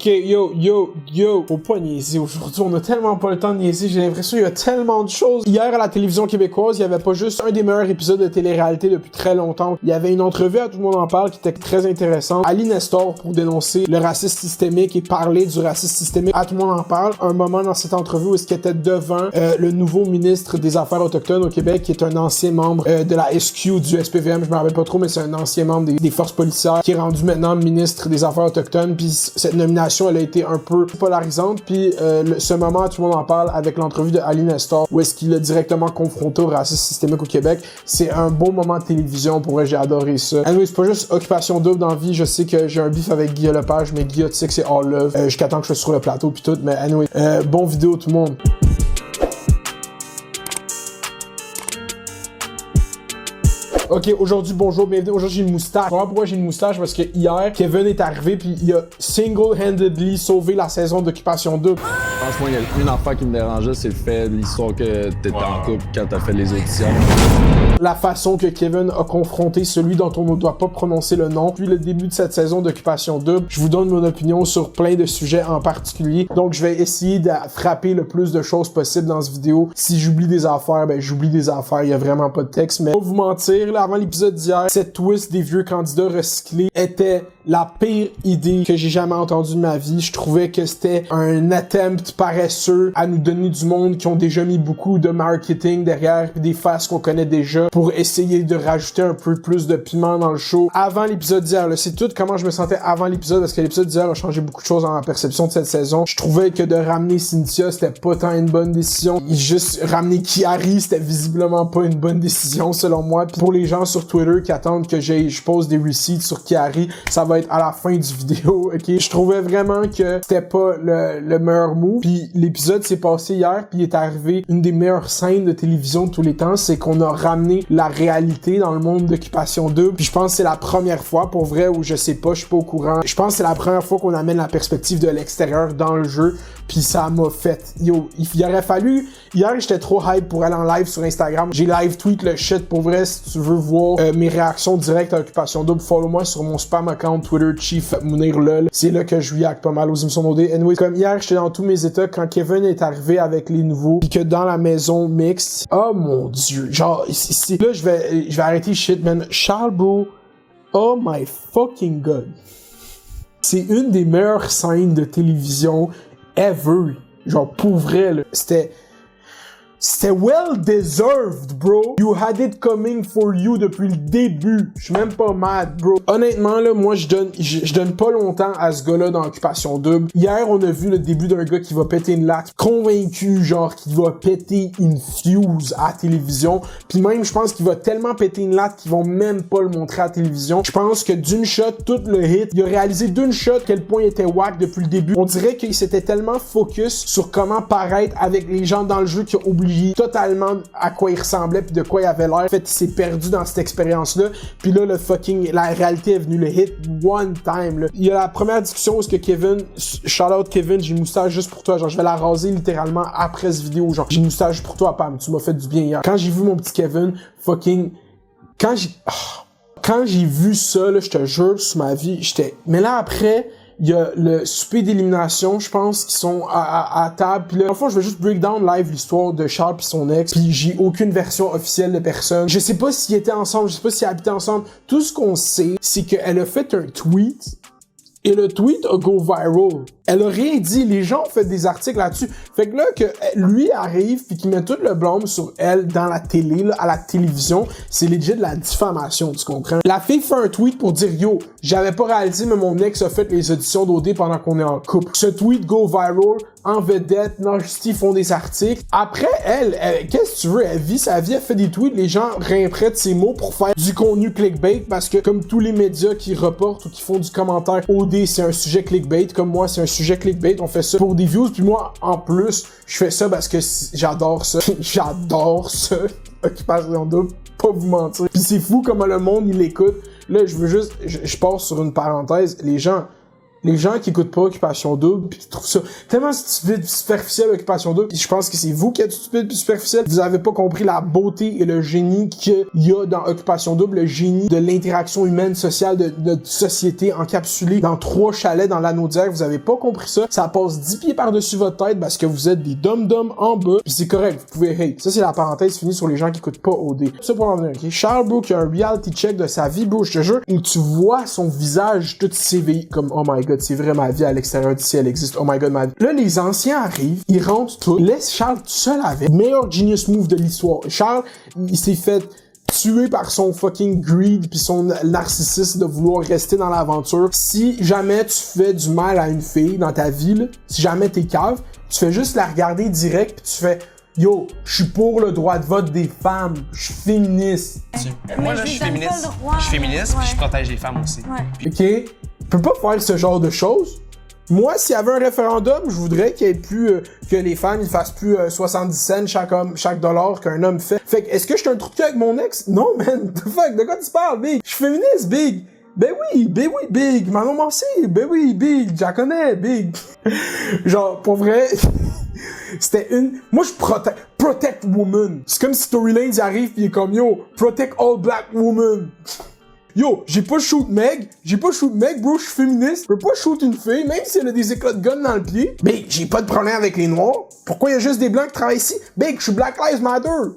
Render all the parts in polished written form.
Ok, yo, faut pas niaiser. Aujourd'hui, on a tellement pas le temps de niaiser. J'ai l'impression qu'il y a tellement de choses. Hier, à la télévision québécoise, il y avait pas juste un des meilleurs épisodes de télé-réalité depuis très longtemps. Il y avait une entrevue à Tout le monde en parle qui était très intéressante. Ali Nestor pour dénoncer le racisme systémique et parler du racisme systémique à Tout le monde en parle. Un moment dans cette entrevue où il était devant le nouveau ministre des Affaires autochtones au Québec, qui est un ancien membre de la SQ du SPVM, je me rappelle pas trop, mais c'est un ancien membre des forces policières qui est rendu maintenant ministre des Affaires autochtones. Puis cette nomination, elle a été un peu polarisante. Puis ce moment, Tout le monde en parle avec l'entrevue de Ali Nestor, où est-ce qu'il a directement confronté au racisme systémique au Québec. C'est un beau moment de télévision. Pour vrai, j'ai adoré ça. Anyway, c'est pas juste Occupation Double dans la vie. Je sais que j'ai un beef avec Guillaume Lepage, mais Guillaume, tu sais que c'est all love. Jusqu'à temps que je sois sur le plateau puis tout. Mais anyway, bon vidéo tout le monde. Ok, aujourd'hui, bonjour, bienvenue. Aujourd'hui, j'ai une moustache. Pourquoi j'ai une moustache? Parce que hier, Kevin est arrivé puis il a single-handedly sauvé la saison d'Occupation Double. Franchement, il y a une affaire qui me dérangeait, c'est le fait de l'histoire que t'étais en couple quand t'as fait les auditions. La façon que Kevin a confronté celui dont on ne doit pas prononcer le nom. Puis le début de cette saison d'Occupation Double, je vous donne mon opinion sur plein de sujets en particulier. Donc, je vais essayer de frapper le plus de choses possible dans cette vidéo. Si j'oublie des affaires, ben j'oublie des affaires. Il y a vraiment pas de texte. Mais pour vous mentir, là, avant l'épisode d'hier, cette twist des vieux candidats recyclés était la pire idée que j'ai jamais entendue de ma vie. Je trouvais que c'était un attempt paresseux à nous donner du monde qui ont déjà mis beaucoup de marketing derrière pis des faces qu'on connaît déjà pour essayer de rajouter un peu plus de piment dans le show. Avant l'épisode d'hier, là, c'est tout comment je me sentais avant l'épisode, parce que l'épisode d'hier a changé beaucoup de choses dans ma perception de cette saison. Je trouvais que de ramener Cynthia, c'était pas tant une bonne décision. Juste ramener Kiari, c'était visiblement pas une bonne décision selon moi. Puis pour les gens sur Twitter qui attendent que je pose des receipts sur Kiari, ça va être à la fin du vidéo, ok? Je trouvais vraiment que c'était pas le meilleur move. Puis l'épisode s'est passé hier, puis il est arrivé une des meilleures scènes de télévision de tous les temps, c'est qu'on a ramené la réalité dans le monde d'Occupation Double. Puis je pense que c'est la première fois, pour vrai, où je sais pas, je suis pas au courant. Je pense que c'est la première fois qu'on amène la perspective de l'extérieur dans le jeu. Puis ça m'a fait... Yo, il aurait fallu... Hier, j'étais trop hype pour aller en live sur Instagram. J'ai live tweet le shit. Pour vrai, si tu veux voir mes réactions directes à Occupation Double, follow-moi sur mon spam account Twitter, Chief Mounir LOL. C'est là que je react pas mal aux émissions d'OD. Anyway, comme hier, j'étais dans tous mes états quand Kevin est arrivé avec les nouveaux, pis que dans la maison mixte, oh mon dieu, genre, là, je vais arrêter shit, man. Charles, bro, oh my fucking god. C'est une des meilleures scènes de télévision ever. Genre, pour vrai, là. C'était well deserved, bro. You had it coming for you depuis le début. Je suis même pas mad, bro. Honnêtement, là, moi, je donne pas longtemps à ce gars-là dans Occupation Double. Hier, on a vu le début d'un gars qui va péter une latte, convaincu, genre, qu'il va péter une fuse à la télévision. Puis même, je pense qu'il va tellement péter une latte qu'ils vont même pas le montrer à la télévision. Je pense que d'une shot, tout le hit, il a réalisé d'une shot quel point il était wack depuis le début. On dirait qu'il s'était tellement focus sur comment paraître avec les gens dans le jeu qu'il a oublié totalement à quoi il ressemblait puis de quoi il avait l'air. En fait, il s'est perdu dans cette expérience-là. Puis là, la réalité est venue le hit one time, là. Il y a la première discussion où est-ce que Kevin, shout out Kevin, j'ai une moustache juste pour toi. Genre, je vais la raser littéralement après cette vidéo. Genre, j'ai une moustache pour toi, Pam. Tu m'as fait du bien hier. Quand j'ai vu mon petit Kevin, quand j'ai vu ça, là, je te jure, sur ma vie, mais là, après, il y a le souper d'élimination, je pense, qui sont à table. Puis là, en fait, je vais juste break down live l'histoire de Charles pis son ex. Puis j'ai aucune version officielle de personne. Je sais pas s'ils étaient ensemble, je sais pas s'ils habitaient ensemble. Tout ce qu'on sait, c'est qu'elle a fait un tweet. Et le tweet a go viral. Elle a rien dit. Les gens ont fait des articles là-dessus. Fait que là, que lui arrive pis qu'il met tout le blâme sur elle dans la télé, là, à la télévision, c'est legit de la diffamation, tu comprends? La fille fait un tweet pour dire « Yo, j'avais pas réalisé, mais mon ex a fait les auditions d'OD pendant qu'on est en couple. » Ce tweet go viral, en vedette, Nasty font des articles. Après, elle qu'est-ce que tu veux? Elle vit sa vie, elle fait des tweets, les gens réinterprètent ses mots pour faire du contenu clickbait, parce que comme tous les médias qui reportent ou qui font du commentaire OD, c'est un sujet clickbait, comme moi, c'est un sujet clickbait, on fait ça pour des views, puis moi, en plus, je fais ça parce que j'adore ça. J'adore ça. Occupation Double, pas vous mentir. Puis c'est fou comment le monde, il l'écoute. Là, je passe sur une parenthèse. Les gens, les gens qui écoutent pas Occupation Double pis qui trouvent ça tellement stupide pis superficiel Occupation Double, je pense que c'est vous qui êtes stupide pis superficiel. Vous avez pas compris la beauté et le génie qu'il y a dans Occupation Double, le génie de l'interaction humaine sociale de notre société encapsulée dans 3 chalets dans l'anneau d'hier. Vous avez pas compris ça. Ça passe 10 pieds par-dessus votre tête parce que vous êtes des dum-dum en bas pis c'est correct, vous pouvez hate. Ça c'est la parenthèse finie sur les gens qui écoutent pas OD. Ça pour en venir, ok? Charles Bro qui a un reality check de sa vie, bro, je te jure, où tu vois son visage tout s'éveiller comme oh my god, c'est vrai ma vie à l'extérieur d'ici, elle existe, oh my god, ma vie. Là, les anciens arrivent, ils rentrent tout, laissent Charles tout seul avec. Meilleur genius move de l'histoire. Charles, il s'est fait tuer par son fucking greed pis son narcissisme de vouloir rester dans l'aventure. Si jamais tu fais du mal à une fille dans ta vie, là, si jamais t'es cave, tu fais juste la regarder direct pis tu fais yo, je suis pour le droit de vote des femmes, je suis féministe. Moi là, je suis féministe. Je suis féministe puis je protège les femmes aussi. Ok? Tu peux pas faire ce genre de choses. Moi, s'il y avait un référendum, je voudrais qu'il y ait plus que les femmes ils fassent plus 70 cents chaque dollar qu'un homme fait. Fait que est-ce que je suis un trou de cul avec mon ex? Non, man. The fuck, de quoi tu parles, big? Je suis féministe, big. Ben oui, big. Manon Massé, ben oui, big. Je la connais, big. Genre, pour vrai, c'était une... Moi, je protect woman. C'est comme si Tory Lanez arrive pis il est comme, yo, protect all black women. Yo, j'ai pas shoot Meg, bro, je suis féministe. Je peux pas shoot une fille, même si elle a des éclats de gun dans le pied. Big, j'ai pas de problème avec les noirs. Pourquoi y a juste des blancs qui travaillent ici? Big, je suis Black Lives Matter.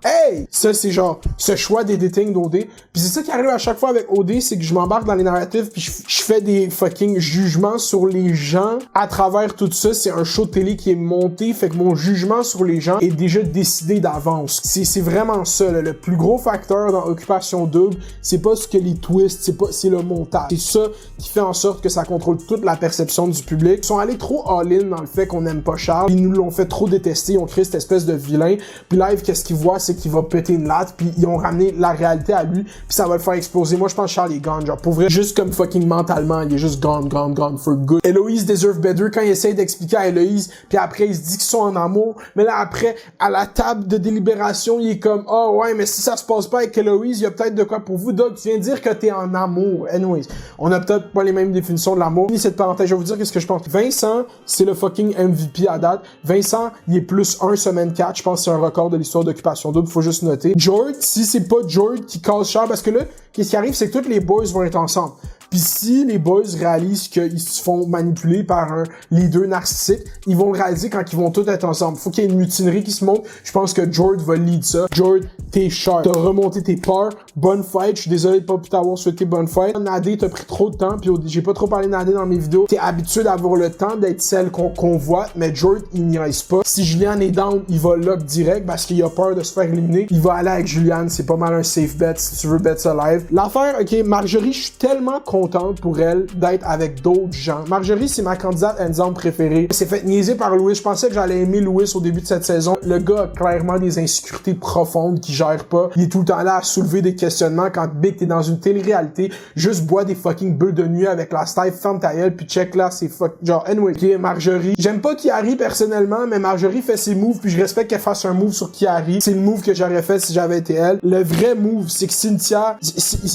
Hey! Ça, c'est genre, ce choix d'éditing d'OD. Pis c'est ça qui arrive à chaque fois avec OD, c'est que je m'embarque dans les narratifs pis je fais des fucking jugements sur les gens à travers tout ça. C'est un show de télé qui est monté, fait que mon jugement sur les gens est déjà décidé d'avance. C'est vraiment ça, là. Le plus gros facteur dans Occupation Double, c'est pas ce que les twists, c'est le montage. C'est ça qui fait en sorte que ça contrôle toute la perception du public. Ils sont allés trop all-in dans le fait qu'on aime pas Charles. Ils nous l'ont fait trop détester, ils ont créé cette espèce de vilain. Puis live, qu'est-ce qu'ils voient, c'est qu'il va péter une latte, puis ils ont ramené la réalité à lui, puis ça va le faire exploser. Moi, je pense que Charles est gone, genre, pour vrai, juste comme fucking mentalement, il est juste gone for good. Héloïse deserve better quand il essaye d'expliquer à Héloïse, puis après, il se dit qu'ils sont en amour, mais là, après, à la table de délibération, il est comme, oh ouais, mais si ça se passe pas avec Héloïse, il y a peut-être de quoi pour vous. Doc, tu viens de dire que t'es en amour. Anyways, on a peut-être pas les mêmes définitions de l'amour. Cette parenthèse, je vais vous dire qu'est-ce que je pense. Vincent, c'est le fucking MVP à date. Vincent, il est plus 1 semaine 4, je pense que c'est un record de l'histoire d'Occupation Double, faut juste noter. Jord, si c'est pas Jord qui casse Charles, parce que là, qu'est-ce qui arrive, c'est que tous les boys vont être ensemble. Pis si les boys réalisent qu'ils se font manipuler par un leader narcissique, ils vont le réaliser quand ils vont tous être ensemble. Faut qu'il y ait une mutinerie qui se monte. Je pense que Jord va lead ça. Jord, t'es sharp. T'as remonté tes peurs. Bonne fight. Je suis désolé de pas t'avoir souhaité bonne fight. Nadé, t'as pris trop de temps. Puis j'ai pas trop parlé de Nadé dans mes vidéos. T'es habitué d'avoir le temps d'être celle qu'on convoite. Mais Jord, il n'y reste pas. Si Julianne est down, il va lock direct parce qu'il a peur de se faire éliminer. Il va aller avec Julianne. C'est pas mal un safe bet si tu veux bet ça live. L'affaire, ok, Marjorie, je suis tellement contente pour elle d'être avec d'autres gens. Marjorie, c'est ma candidate hands-on préférée. Elle s'est fait niaiser par Louis. Je pensais que j'allais aimer Louis au début de cette saison. Le gars a clairement des insécurités profondes qu'il gère pas. Il est tout le temps là à soulever des questionnements quand Big, t'es dans une télé-réalité. Juste bois des fucking bœufs de nuit avec la Steve, ferme ta gueule, puis check là, c'est fuck. Genre, anyway, ok, Marjorie. J'aime pas Kiari personnellement, mais Marjorie fait ses moves, puis je respecte qu'elle fasse un move sur Kiari. C'est le move que j'aurais fait si j'avais été elle. Le vrai move, c'est que Cynthia,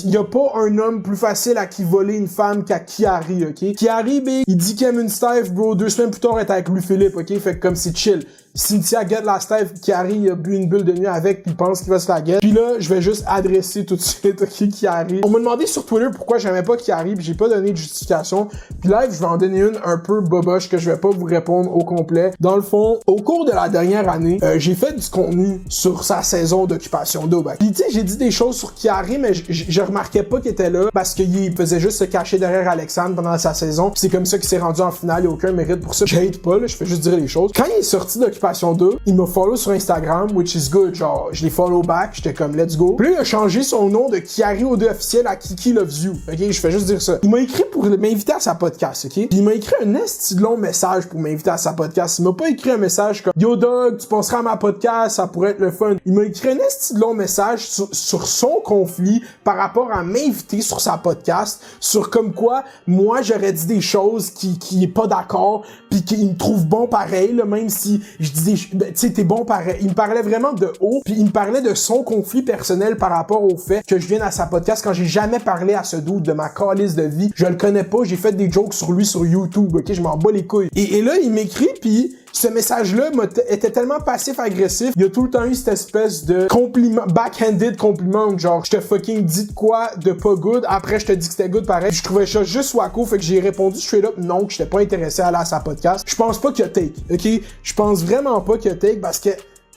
il y a pas un homme plus facile à qui voler une femme qu'à Kiari, ok? Kiari, big, il dit qu'il aime une Steve, bro. 2 semaines plus tard, elle est avec Louis-Philippe, ok? Fait que comme c'est chill. Cynthia get la Steve, Kiari, il a bu une bulle de nuit avec, puis il pense qu'il va se la get. Puis là, je vais juste adresser tout de suite, ok, Kiari. On m'a demandé sur Twitter pourquoi j'aimais pas Kiari, puis j'ai pas donné de justification. Puis là, je vais en donner une un peu boboche que je vais pas vous répondre au complet. Dans le fond, au cours de la dernière année, j'ai fait du contenu sur sa saison d'Occupation Double. Puis tu sais, j'ai dit des choses sur Kiari, mais je remarquais pas qu'il était là parce qu'il faisait juste se cacher derrière Alexandre pendant sa saison. Puis c'est comme ça qu'il s'est rendu en finale, il y a aucun mérite pour ça. Je hate pas, là, je fais juste dire les choses. Quand il est sorti d'Occupation 2, il m'a follow sur Instagram, which is good, genre, je l'ai follow back, j'étais comme, let's go. Puis là, il a changé son nom de Kiari OD officiel à Kiki Loves You, ok? Je fais juste dire ça. Il m'a écrit pour m'inviter à sa podcast, ok? Puis il m'a écrit un esti de long message pour m'inviter à sa podcast. Il m'a pas écrit un message comme, yo dog, tu passeras à ma podcast, ça pourrait être le fun. Il m'a écrit un esti de long message sur son conflit par rapport à m'inviter sur sa podcast, sur comme quoi, moi, j'aurais dit des choses qui est pas d'accord, puis qu'il me trouve bon pareil, là, même si je dis tu sais, t'es bon pareil. Il me parlait vraiment de haut, puis il me parlait de son conflit personnel par rapport au fait que je vienne à sa podcast quand j'ai jamais parlé à ce dude de ma calice de vie. Je le connais pas, j'ai fait des jokes sur lui sur YouTube, ok, je m'en bats les couilles. Et là, il m'écrit, puis ce message-là était tellement passif-agressif. Il y a tout le temps eu cette espèce de compliment, backhanded compliment, genre, je te fucking dis de quoi de pas good, après je te dis que c'était good pareil. Puis je trouvais ça juste wacko, fait que j'ai répondu straight up non, que j'étais pas intéressé à aller à sa podcast. Je pense pas qu'il y a take, ok? Je pense vraiment pas qu'il y a take parce que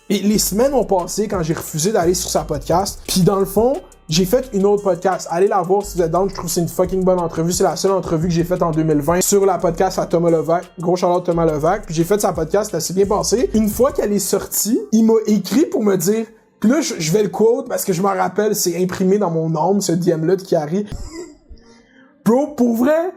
les semaines ont passé quand j'ai refusé d'aller sur sa podcast. Puis dans le fond, j'ai fait une autre podcast. Allez la voir si vous êtes down. Je trouve que c'est une fucking bonne entrevue. C'est la seule entrevue que j'ai faite en 2020 sur la podcast à Thomas Levac. Gros shout-out Thomas Levac. Puis j'ai fait sa podcast, ça s'est bien passé. Une fois qu'elle est sortie, il m'a écrit pour me dire... Puis là, je vais le quote parce que je m'en rappelle, c'est imprimé dans mon âme, ce DM-là de Chiari. Bro, pour vrai,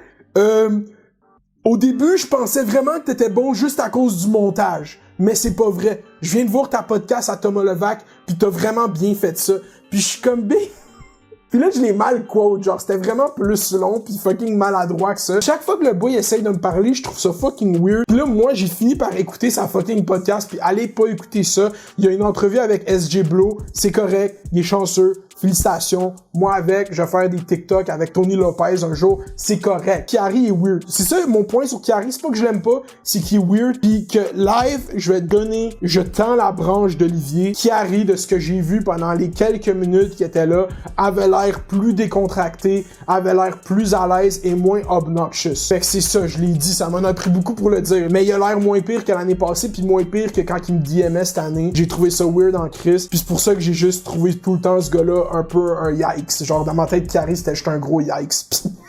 au début, je pensais vraiment que t'étais bon juste à cause du montage. Mais c'est pas vrai. Je viens de voir ta podcast à Thomas Levac, pis t'as vraiment bien fait ça. Puis je suis comme Puis là, je l'ai mal quote, genre, c'était vraiment plus long pis fucking maladroit que ça. Chaque fois que le boy essaye de me parler, je trouve ça fucking weird. Pis là, moi, j'ai fini par écouter sa fucking podcast pis allez pas écouter ça. Il y a une entrevue avec SJ Blow, c'est correct, il est chanceux. Félicitations. Moi avec, je vais faire des TikTok avec Tony Lopez un jour. C'est correct. Chiari est weird. C'est ça mon point sur Chiari. C'est pas que je l'aime pas, c'est qu'il est weird. Puis que live, je tends la branche d'Olivier. Chiari, de ce que j'ai vu pendant les quelques minutes qu'il était là, avait l'air plus décontracté, avait l'air plus à l'aise et moins obnoxious. Fait que c'est ça, je l'ai dit. Ça m'en a pris beaucoup pour le dire. Mais il a l'air moins pire que l'année passée, puis moins pire que quand il me DMait cette année. J'ai trouvé ça weird en crise. Puis c'est pour ça que j'ai juste trouvé tout le temps ce gars-là un peu un yikes. Genre, dans ma tête, Chiari, c'était juste un gros yikes.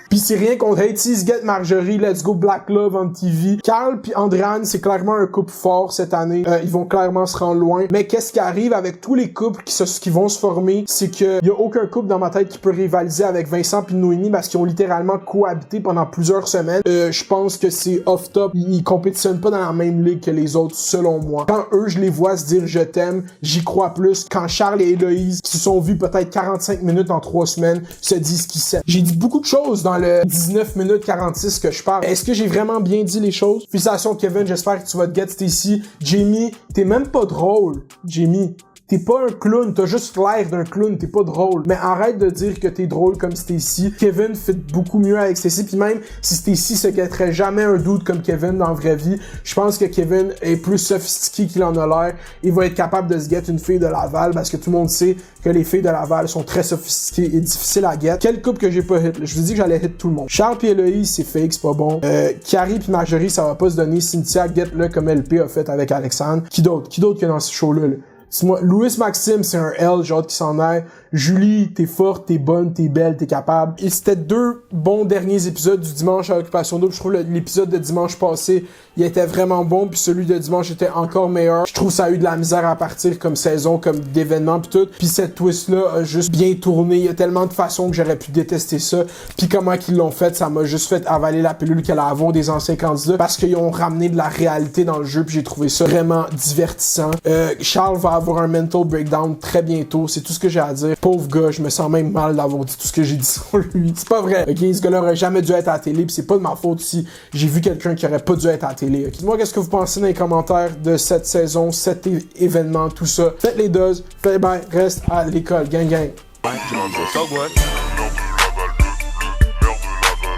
Pis c'est rien contre Hate Sees Get Marjorie, Let's Go Black Love on TV. Carl pis Andréane, c'est clairement un couple fort cette année. Ils vont clairement se rendre loin. Mais qu'est-ce qui arrive avec tous les couples qui vont se former, c'est que y a aucun couple dans ma tête qui peut rivaliser avec Vincent pis Noémie parce qu'ils ont littéralement cohabité pendant plusieurs semaines. Je pense que c'est off-top. Ils compétitionnent pas dans la même ligue que les autres, selon moi. Quand eux, je les vois se dire je t'aime, j'y crois plus. Quand Charles et Héloïse, qui se sont vus peut-être 45 minutes en 3 semaines, se disent qu'ils s'aiment. J'ai dit beaucoup de choses dans le 19 minutes 46 que je parle. Est-ce que j'ai vraiment bien dit les choses? Félicitations Kevin, j'espère que tu vas te get Stacy. Jamie, t'es même pas drôle. Jamie, t'es pas un clown, t'as juste l'air d'un clown, t'es pas drôle. Mais arrête de dire que t'es drôle comme Stacy. Kevin fait beaucoup mieux avec Stacy, puis même si Stacy se guetterait jamais un dude comme Kevin dans la vraie vie, je pense que Kevin est plus sophistiqué qu'il en a l'air. Il va être capable de se guetter une fille de Laval, parce que tout le monde sait que les filles de Laval sont très sophistiquées et difficiles à get. Quel couple que j'ai pas hit? Je vous dis que j'allais hit tout le monde. Charles pis Héloïse, c'est fake, c'est pas bon. Chiari pis Marjorie, ça va pas se donner. Cynthia, get-le comme LP a fait avec Alexandre. Qui d'autre que dans ce show-là, là? Dis-moi, Louis Maxime, c'est un L, j'ai hâte qu'il s'en aille. Julie, t'es forte, t'es bonne, t'es belle, t'es capable. Et c'était 2 bons derniers épisodes du dimanche à Occupation Double. Je trouve l'épisode de dimanche passé, il était vraiment bon, puis celui de dimanche était encore meilleur. Je trouve que ça a eu de la misère à partir comme saison, comme d'événements pis tout. Puis cette twist-là a juste bien tourné. Il y a tellement de façons que j'aurais pu détester ça. Puis comment qu'ils l'ont fait, ça m'a juste fait avaler la pilule qu'elle avait des anciens candidats parce qu'ils ont ramené de la réalité dans le jeu, puis j'ai trouvé ça vraiment divertissant. Charles va avoir un mental breakdown très bientôt. C'est tout ce que j'ai à dire. Pauvre gars, je me sens même mal d'avoir dit tout ce que j'ai dit sur lui. C'est pas vrai. Ok, ce gars-là aurait jamais dû être à la télé, pis c'est pas de ma faute si j'ai vu quelqu'un qui aurait pas dû être à la télé. Okay? Dites-moi qu'est-ce que vous pensez dans les commentaires de cette saison, cet événement, tout ça. Faites les doses, faites bye, reste à l'école, gang gang.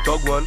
Dog one.